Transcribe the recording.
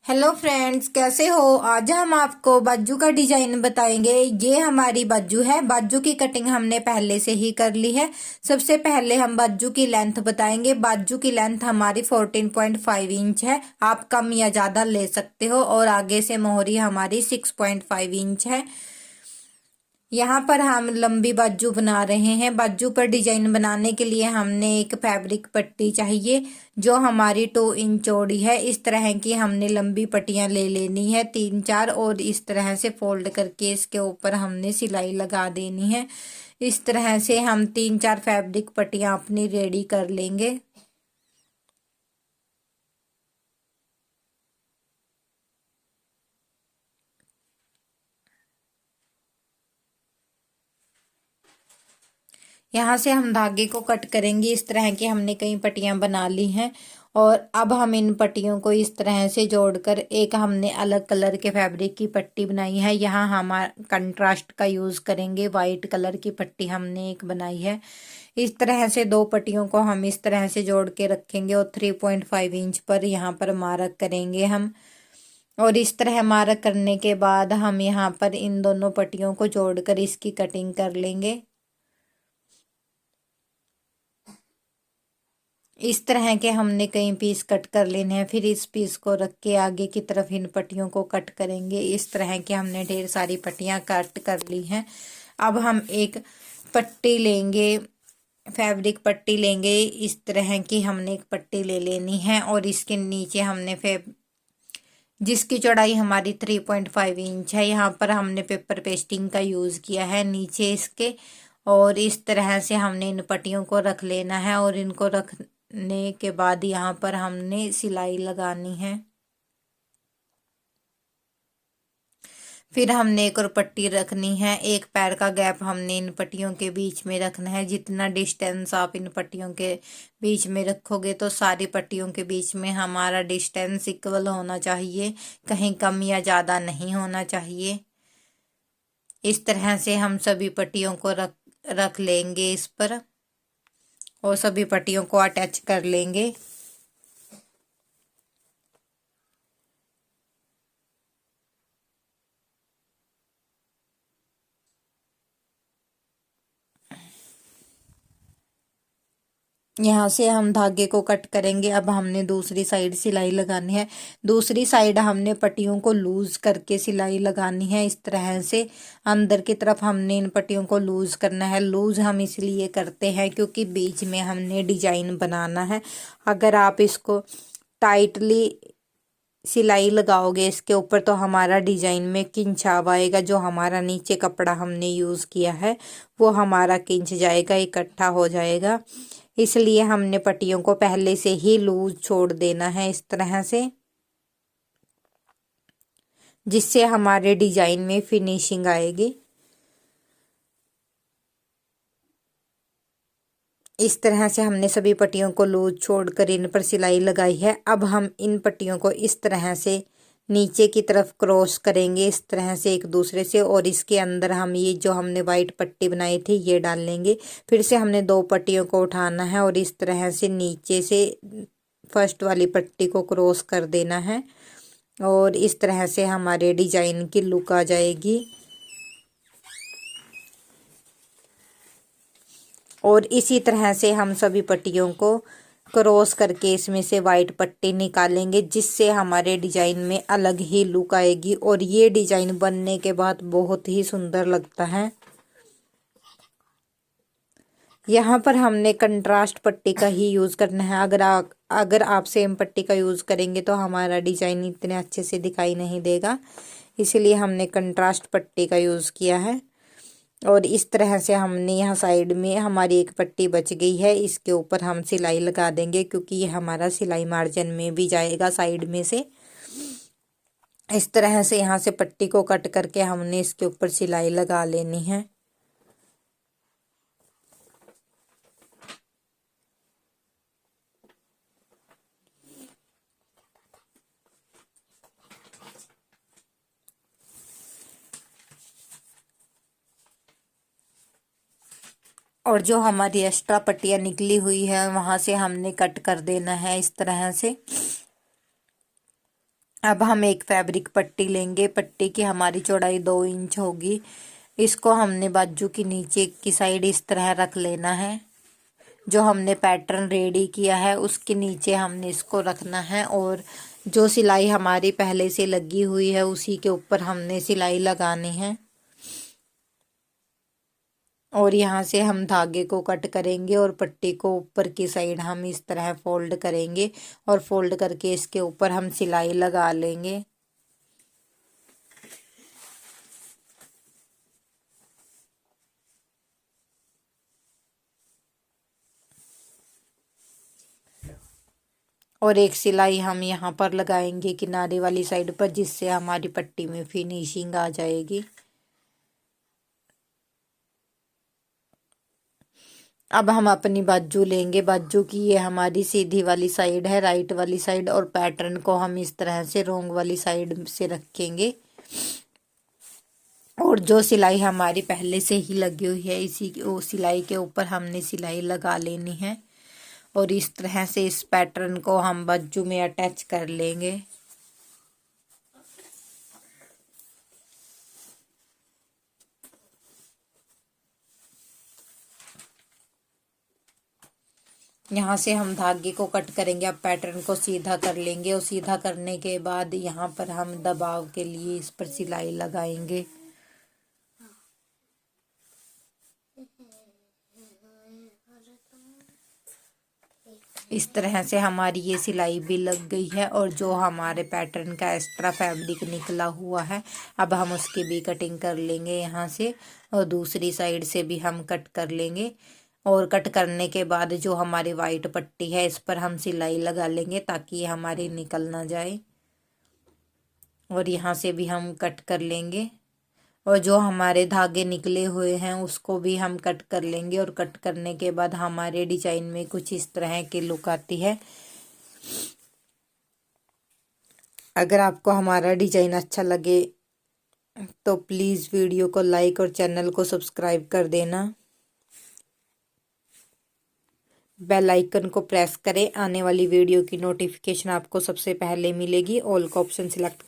Hello friends, कैसे हो। आज हम आपको बाजू का डिजाइन बताएंगे। ये हमारी बाजू है। बाजू की कटिंग हमने पहले से ही कर ली है। सबसे पहले हम बाजू की लेंथ बताएंगे। बाजू की लेंथ हमारी 14.5 इंच है। आप कम या ज्यादा ले सकते हो। और आगे से मोहरी हमारी 6.5 इंच है। यहाँ पर हम लंबी बाजू बना रहे हैं। बाजू पर डिजाइन बनाने के लिए हमने एक फैब्रिक पट्टी चाहिए जो हमारी 2 इंच चौड़ी है। इस तरह की हमने लंबी पट्टियां ले लेनी है, 3-4, और इस तरह से फोल्ड करके इसके ऊपर हमने सिलाई लगा देनी है। इस तरह से हम 3-4 फैब्रिक पट्टियां अपनी रेडी कर लेंगे। यहाँ से हम धागे को कट करेंगे। इस तरह की हमने कई पट्टियां बना ली हैं। और अब हम इन पट्टियों को इस तरह से जोड़कर एक हमने अलग कलर के फैब्रिक की पट्टी बनाई है। यहाँ हम कंट्रास्ट का यूज करेंगे। वाइट कलर की पट्टी हमने एक बनाई है। इस तरह से दो पट्टियों को हम इस तरह से जोड़ के रखेंगे और 3.5 इंच पर यहाँ पर मार्क करेंगे हम। और इस तरह मार्क करने के बाद हम यहाँ पर इन दोनों पट्टियों को जोड़कर इसकी कटिंग कर लेंगे। इस तरह के हमने कई पीस कट कर लेने हैं। फिर इस पीस को रख के आगे की तरफ इन पट्टियों को कट करेंगे। इस तरह के हमने ढेर सारी पट्टियां कट कर ली हैं। अब हम एक पट्टी लेंगे, फैब्रिक पट्टी लेंगे। इस तरह की हमने एक पट्टी ले लेनी है और इसके नीचे हमने जिसकी चौड़ाई हमारी 3.5 इंच है, यहाँ पर हमने पेपर पेस्टिंग का यूज किया है नीचे इसके। और इस तरह से हमने इन पट्टियों को रख लेना है और इनको रखने के बाद यहाँ पर हमने सिलाई लगानी है। फिर हमने एक और पट्टी रखनी है। एक पैर का गैप हमने इन पट्टियों के बीच में रखना है। जितना डिस्टेंस आप इन पट्टियों के बीच में रखोगे तो सारी पट्टियों के बीच में हमारा डिस्टेंस इक्वल होना चाहिए, कहीं कम या ज़्यादा नहीं होना चाहिए। इस तरह से हम सभी पट्टियों को रख लेंगे इस पर और सभी पट्टियों को अटैच कर लेंगे। यहाँ से हम धागे को कट करेंगे। अब हमने दूसरी साइड सिलाई लगानी है। दूसरी साइड हमने पट्टियों को लूज करके सिलाई लगानी है। इस तरह से अंदर की तरफ हमने इन पट्टियों को लूज करना है। लूज हम इसलिए करते हैं क्योंकि बीच में हमने डिजाइन बनाना है। अगर आप इसको टाइटली सिलाई लगाओगे इसके ऊपर तो हमारा डिजाइन में खिंचाव आएगा। जो हमारा नीचे कपड़ा हमने यूज किया है वो हमारा खिंच जाएगा, इकट्ठा हो जाएगा। इसलिए हमने पट्टियों को पहले से ही लूज छोड़ देना है इस तरह से, जिससे हमारे डिजाइन में फिनिशिंग आएगी। इस तरह से हमने सभी पट्टियों को लूज छोड़कर इन पर सिलाई लगाई है। अब हम इन पट्टियों को इस तरह से नीचे की तरफ क्रॉस करेंगे, इस तरह से एक दूसरे से, और इसके अंदर हम ये जो हमने वाइट पट्टी बनाई थी ये डाल लेंगे। फिर से हमने दो पट्टियों को उठाना है और इस तरह से नीचे से फर्स्ट वाली पट्टी को क्रॉस कर देना है और इस तरह से हमारे डिजाइन की लुक आ जाएगी। और इसी तरह से हम सभी पट्टियों को क्रॉस करके इसमें से वाइट पट्टी निकालेंगे, जिससे हमारे डिजाइन में अलग ही लुक आएगी और ये डिजाइन बनने के बाद बहुत ही सुंदर लगता है। यहाँ पर हमने कंट्रास्ट पट्टी का ही यूज करना है। अगर आप सेम पट्टी का यूज करेंगे तो हमारा डिजाइन इतने अच्छे से दिखाई नहीं देगा, इसलिए हमने कंट्रास्ट पट्टी का यूज किया है। और इस तरह से हमने यहाँ साइड में हमारी एक पट्टी बच गई है, इसके ऊपर हम सिलाई लगा देंगे क्योंकि ये हमारा सिलाई मार्जिन में भी जाएगा साइड में से। इस तरह से यहाँ से पट्टी को कट करके हमने इसके ऊपर सिलाई लगा लेनी है। और जो हमारी एक्स्ट्रा पट्टियाँ निकली हुई है वहां से हमने कट कर देना है इस तरह से। अब हम एक फैब्रिक पट्टी लेंगे। पट्टी की हमारी चौड़ाई 2 इंच होगी। इसको हमने बाजू की नीचे की साइड इस तरह रख लेना है। जो हमने पैटर्न रेडी किया है उसके नीचे हमने इसको रखना है, और जो सिलाई हमारी पहले से लगी हुई है उसी के ऊपर हमने सिलाई लगानी है। और यहाँ से हम धागे को कट करेंगे और पट्टी को ऊपर की साइड हम इस तरह फोल्ड करेंगे, और फोल्ड करके इसके ऊपर हम सिलाई लगा लेंगे। और एक सिलाई हम यहाँ पर लगाएंगे किनारे वाली साइड पर, जिससे हमारी पट्टी में फिनिशिंग आ जाएगी। अब हम अपनी बाजू लेंगे। बाजू की ये हमारी सीधी वाली साइड है, राइट वाली साइड, और पैटर्न को हम इस तरह से रोंग वाली साइड से रखेंगे। और जो सिलाई हमारी पहले से ही लगी हुई है इसी वो सिलाई के ऊपर हमने सिलाई लगा लेनी है, और इस तरह से इस पैटर्न को हम बाजू में अटैच कर लेंगे। यहाँ से हम धागे को कट करेंगे। अब पैटर्न को सीधा कर लेंगे, और सीधा करने के बाद यहाँ पर हम दबाव के लिए इस पर सिलाई लगाएंगे। इस तरह से हमारी ये सिलाई भी लग गई है, और जो हमारे पैटर्न का एक्स्ट्रा फैब्रिक निकला हुआ है अब हम उसकी भी कटिंग कर लेंगे यहाँ से, और दूसरी साइड से भी हम कट कर लेंगे। और कट करने के बाद जो हमारी वाइट पट्टी है इस पर हम सिलाई लगा लेंगे ताकि ये हमारी निकल ना जाए, और यहाँ से भी हम कट कर लेंगे। और जो हमारे धागे निकले हुए हैं उसको भी हम कट कर लेंगे, और कट करने के बाद हमारे डिजाइन में कुछ इस तरह की लुक आती है। अगर आपको हमारा डिजाइन अच्छा लगे तो प्लीज़ वीडियो को लाइक और चैनल को सब्सक्राइब कर देना। बेल आइकन को प्रेस करें, आने वाली वीडियो की नोटिफिकेशन आपको सबसे पहले मिलेगी। ऑल का ऑप्शन सिलेक्ट